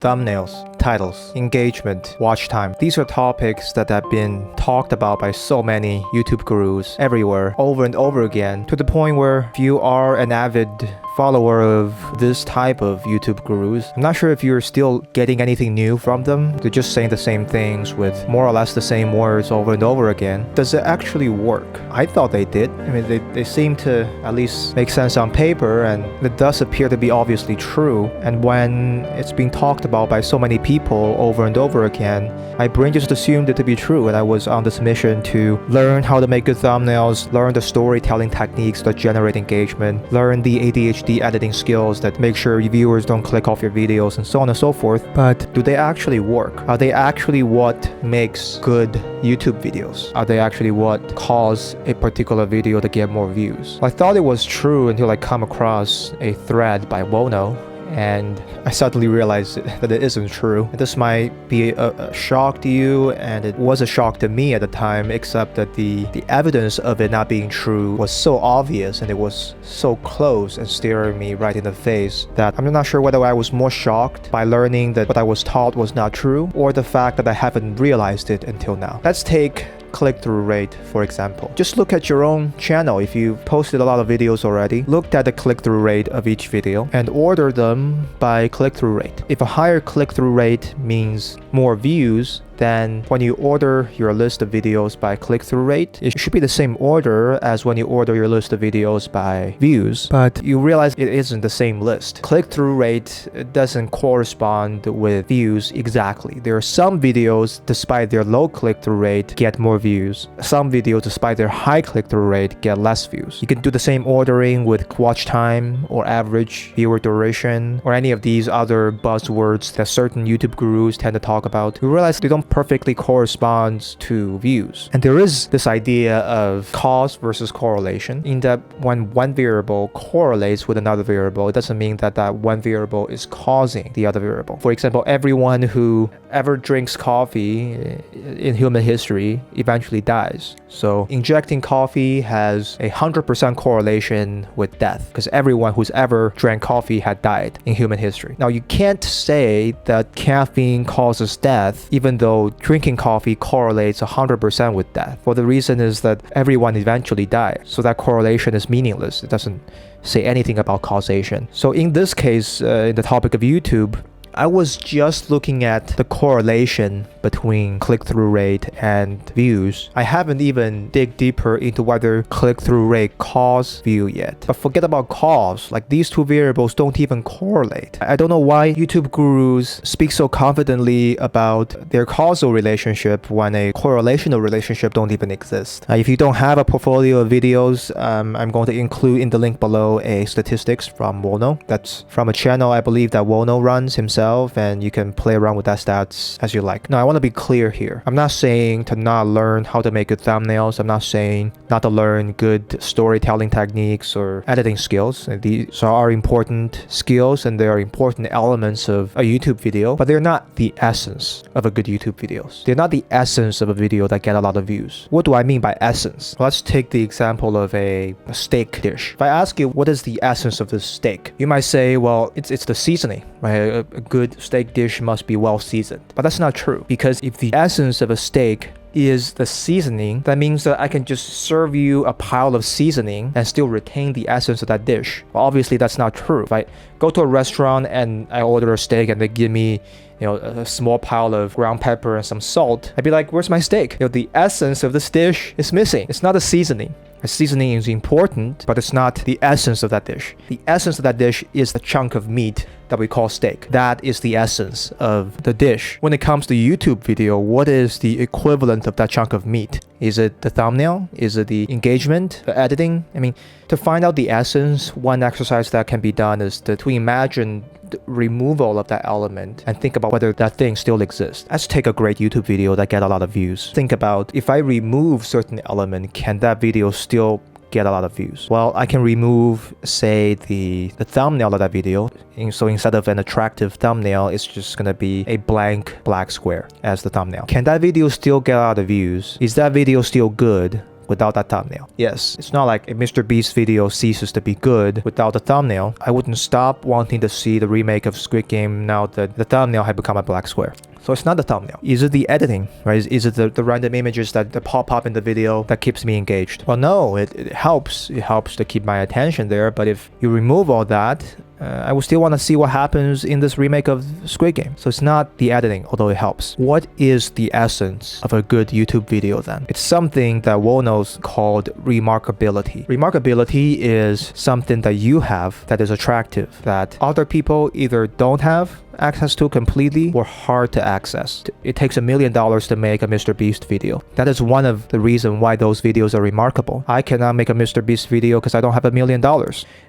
Thumbnails, titles, engagement, watch time. These are topics that have been talked about by so many YouTube gurus everywhere over and over again, to the point where if you are an avid follower of this type of YouTube gurus, I'm not sure if you're still getting anything new from them. They're just saying the same things with more or less the same words over and over again. Does it actually work? I thought they did. I mean, they seem to at least make sense on paper, and it does appear to be obviously true. And when it's being talked about by so many people over and over again, my brain just assumed it to be true, and I was on this mission to learn how to make good thumbnails, learn the storytelling techniques that generate engagement, learn the ADHD editing skills that make sure viewers don't click off your videos, and so on and so forth. But do they actually work? Are they actually what makes good YouTube videos? Are they actually what cause a particular video to get more views? I thought it was true until I come across a thread by Wono, and I suddenly realized that it isn't true. This might be a shock to you, and it was a shock to me at the time, except that the evidence of it not being true was so obvious, and it was so close and staring me right in the face, that I'm not sure whether I was more shocked by learning that what I was taught was not true, or the fact that I haven't realized it until now. Let's take click-through rate, for example. Just look at your own channel. If you've posted a lot of videos already, look at the click-through rate of each video and order them by click-through rate. If a higher click-through rate means more views, then when you order your list of videos by click-through rate, it should be the same order as when you order your list of videos by views. But you realize it isn't the same list. Click-through rate doesn't correspond with views exactly. There are some videos, despite their low click-through rate, get more views. Some videos, despite their high click-through rate, get less views. You can do the same ordering with watch time or average viewer duration or any of these other buzzwords that certain YouTube gurus tend to talk about. You realize they don't perfectly corresponds to views. And there is this idea of cause versus correlation, in that when one variable correlates with another variable, it doesn't mean that that one variable is causing the other variable. For example, everyone who ever drinks coffee in human history eventually dies. So injecting coffee has 100% correlation with death, because everyone who's ever drank coffee had died in human history. Now, you can't say that caffeine causes death, even though drinking coffee correlates 100% with death. For the reason is that everyone eventually dies. So that correlation is meaningless. It doesn't say anything about causation. So in this case, in the topic of YouTube, I was just looking at the correlation between click-through rate and views. I haven't even dig deeper into whether click-through rate cause view yet. But forget about cause, like these two variables don't even correlate. I don't know why YouTube gurus speak so confidently about their causal relationship when a correlational relationship don't even exist. If you don't have a portfolio of videos, I'm going to include in the link below a statistics from Wono. That's from a channel I believe that Wono runs himself, and you can play around with that stats as you like. Now, I want to be clear here. I'm not saying to not learn how to make good thumbnails. I'm not saying not to learn good storytelling techniques or editing skills. These are important skills, and they are important elements of a YouTube video, but they're not the essence of a good YouTube videos. They're not the essence of a video that get a lot of views. What do I mean by essence? Let's take the example of a steak dish. If I ask you what is the essence of this steak, you might say, well, it's the seasoning, right? A good steak dish must be well seasoned. But that's not true, because if the essence of a steak is the seasoning, that means that I can just serve you a pile of seasoning and still retain the essence of that dish. Well, obviously that's not true. If I go to a restaurant and I order a steak and they give me a small pile of ground pepper and some salt, I'd be like, where's my steak? The essence of this dish is missing. It's not the seasoning. The seasoning is important, but it's not the essence of that dish. The essence of that dish is the chunk of meat that we call steak. That is the essence of the dish. When it comes to YouTube video, what is the equivalent of that chunk of meat? Is it the thumbnail? Is it the engagement, the editing? I mean, to find out the essence, one exercise that can be done is to imagine the removal of that element and think about whether that thing still exists. Let's take a great YouTube video that get a lot of views. Think about, if I remove certain element, can that video still get a lot of views? Well, I can remove, say, the thumbnail of that video. So instead of an attractive thumbnail, it's just gonna be a blank black square as the thumbnail. Can that video still get a lot of views? Is that video still good? without that thumbnail. Yes, it's not like if Mr. Beast's video ceases to be good without the thumbnail. I wouldn't stop wanting to see the remake of Squid Game now that the thumbnail had become a black square. So it's not the thumbnail. Is it the editing, right? Is it the random images that pop up in the video that keeps me engaged? Well, no, it helps. It helps to keep my attention there. But if you remove all that, I would still want to see what happens in this remake of Squid Game. So it's not the editing, although it helps. What is the essence of a good YouTube video then? It's something that Wonos called remarkability. Remarkability is something that you have that is attractive, that other people either don't have access to completely or hard to access. It takes $1 million to make a Mr. Beast video. That is one of the reasons why those videos are remarkable. I cannot make a Mr. Beast video because I don't have $1 million.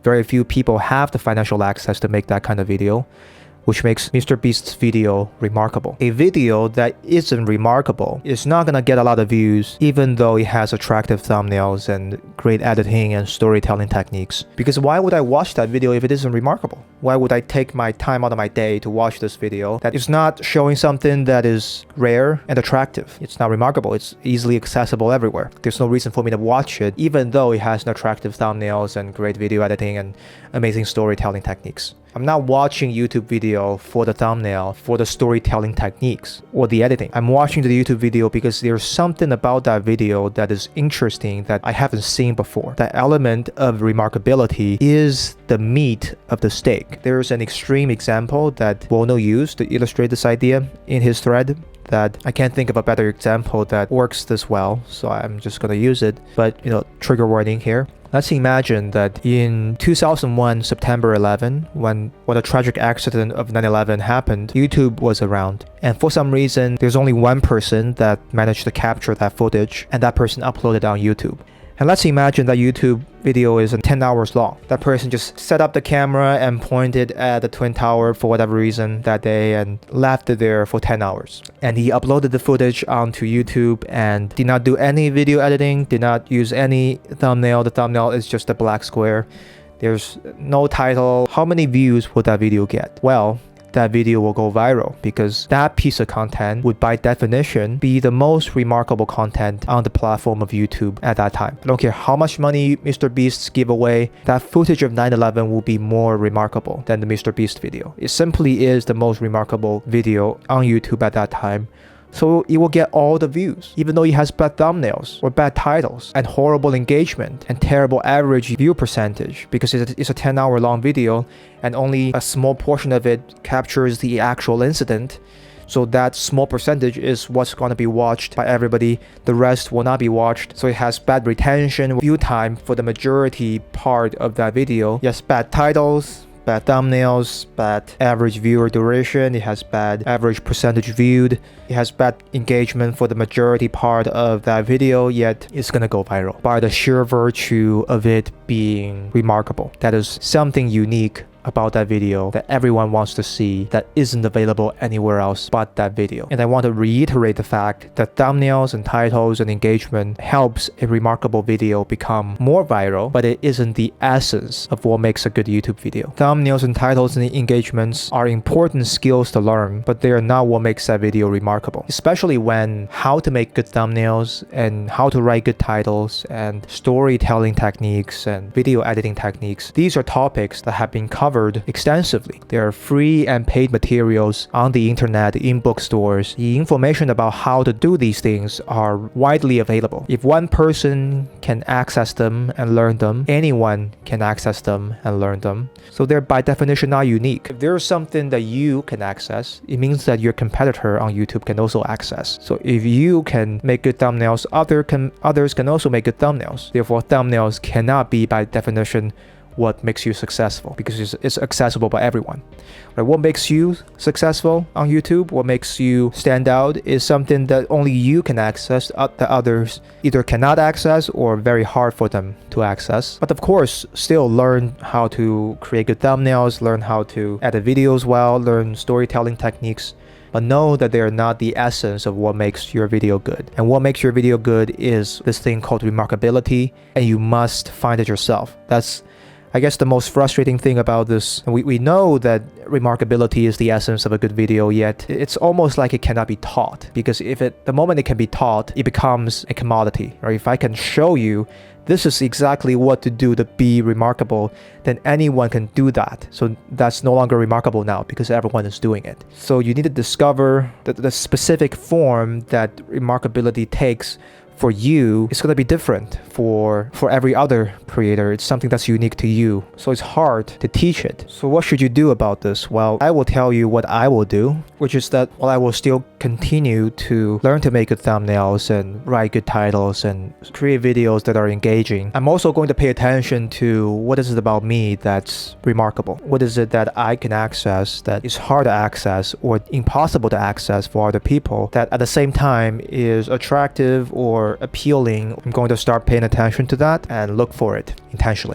Very few people have the financial access to make that kind of video, which makes Mr. Beast's video remarkable. A video that isn't remarkable is not gonna get a lot of views, even though it has attractive thumbnails and great editing and storytelling techniques. Because why would I watch that video if it isn't remarkable? Why would I take my time out of my day to watch this video that is not showing something that is rare and attractive? It's not remarkable. It's easily accessible everywhere. There's no reason for me to watch it, even though it has attractive thumbnails and great video editing and amazing storytelling techniques. I'm not watching YouTube video for the thumbnail, for the storytelling techniques, or the editing. I'm watching the YouTube video because there's something about that video that is interesting that I haven't seen before. That element of remarkability is the meat of the steak. There's an extreme example that Wono used to illustrate this idea in his thread that I can't think of a better example that works this well, so I'm just gonna use it. But, trigger warning here. Let's imagine that in 2001, September 11, when a tragic accident of 9/11 happened, YouTube was around. And for some reason, there's only one person that managed to capture that footage, and that person uploaded it on YouTube. And let's imagine that YouTube video is 10 hours long. That person just set up the camera and pointed at the Twin Tower for whatever reason that day and left it there for 10 hours. And he uploaded the footage onto YouTube and did not do any video editing, did not use any thumbnail. The thumbnail is just a black square. There's no title. How many views would that video get? Well, that video will go viral because that piece of content would by definition be the most remarkable content on the platform of YouTube at that time. I don't care how much money Mr. Beast give away, that footage of 9/11 will be more remarkable than the Mr. Beast video. It simply is the most remarkable video on YouTube at that time. So it will get all the views, even though it has bad thumbnails or bad titles and horrible engagement and terrible average view percentage because it's a 10-hour long video and only a small portion of it captures the actual incident. So that small percentage is what's going to be watched by everybody. The rest will not be watched. So it has bad retention, view time for the majority part of that video. Yes, bad titles, bad thumbnails, bad average viewer duration, it has bad average percentage viewed, it has bad engagement for the majority part of that video, yet it's gonna go viral by the sheer virtue of it being remarkable. That is something unique about that video that everyone wants to see that isn't available anywhere else but that video. And I want to reiterate the fact that thumbnails and titles and engagement helps a remarkable video become more viral, but it isn't the essence of what makes a good YouTube video. Thumbnails and titles and engagements are important skills to learn, but they are not what makes that video remarkable. Especially when how to make good thumbnails and how to write good titles and storytelling techniques and video editing techniques. These are topics that have been covered extensively. There are free and paid materials on the internet, in bookstores. The information about how to do these things are widely available. If one person can access them and learn them, anyone can access them and learn them. So they're by definition not unique. If there's something that you can access, it means that your competitor on YouTube can also access. So if you can make good thumbnails, others can also make good thumbnails. Therefore, thumbnails cannot be by definition what makes you successful because it's accessible by everyone. Right? What makes you successful on YouTube, what makes you stand out is something that only you can access, that others either cannot access or very hard for them to access. But of course, still learn how to create good thumbnails, learn how to edit videos well, learn storytelling techniques. But know that they are not the essence of what makes your video good. And what makes your video good is this thing called remarkability, and you must find it yourself. I guess the most frustrating thing about this, we know that remarkability is the essence of a good video, yet it's almost like it cannot be taught, because the moment it can be taught, it becomes a commodity, right? If I can show you this is exactly what to do to be remarkable, then anyone can do that. So that's no longer remarkable now because everyone is doing it. So you need to discover the specific form that remarkability takes for you. It's going to be different for every other creator. It's something that's unique to you. So it's hard to teach it. So what should you do about this? Well, I will tell you what I will do, which is that I will still continue to learn to make good thumbnails and write good titles and create videos that are engaging. I'm also going to pay attention to what is it about me that's remarkable. What is it that I can access that is hard to access or impossible to access for other people that at the same time is attractive or appealing. I'm going to start paying attention to that and look for it intentionally.